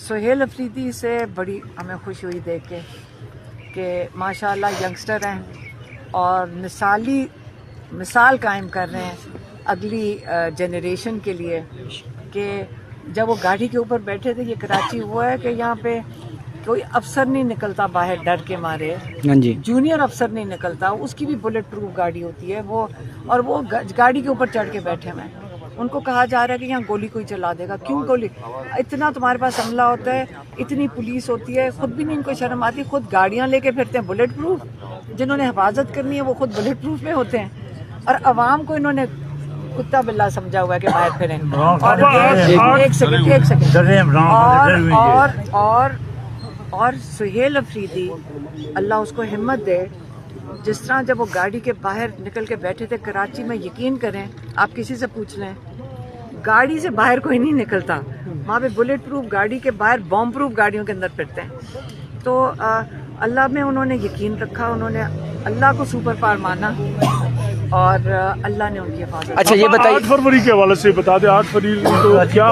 سہیل افریدی سے بڑی ہمیں خوشی ہوئی دیکھ کے کہ ماشاءاللہ ینگسٹر ہیں اور مثال قائم کر رہے ہیں اگلی جنریشن کے لیے کہ جب وہ گاڑی کے اوپر بیٹھے تھے. یہ کراچی ہوا ہے کہ یہاں پہ کوئی افسر نہیں نکلتا باہر ڈر کے مارے, جونیئر افسر نہیں نکلتا, اس کی بھی بلٹ پروف گاڑی ہوتی ہے وہ, اور وہ گاڑی کے اوپر چڑھ کے بیٹھے ہوئے ہیں. ان کو کہا جا رہا ہے کہ یہاں گولی کوئی چلا دے گا. کیوں گولی؟ اتنا تمہارے پاس عملہ ہوتا ہے, اتنی پولیس ہوتی ہے, خود بھی نہیں ان کو شرم آتی, خود گاڑیاں لے کے پھرتے ہیں بلٹ پروف. جنہوں نے حفاظت کرنی ہے وہ خود بلٹ پروف میں ہوتے ہیں, اور عوام کو انہوں نے کتا بلا سمجھا ہوا ہے کہ باہر پھریں. اور سہیل افریدی اللہ اس کو ہمت دے, جس طرح جب وہ گاڑی کے باہر نکل کے بیٹھے تھے کراچی میں, یقین کریں آپ کسی سے پوچھ لیں, گاڑی سے باہر کوئی نہیں نکلتا. وہاں پہ بلٹ پروف گاڑی کے باہر بام پروف گاڑیوں کے اندر پھرتے ہیں. تو اللہ میں انہوں نے یقین رکھا, انہوں نے اللہ کو سپر پاور مانا اور اللہ نے ان کی حفاظت. اچھا یہ بتائیے 8 فروری کے حوالے سے بتا دیں, 8 فروری کو کیا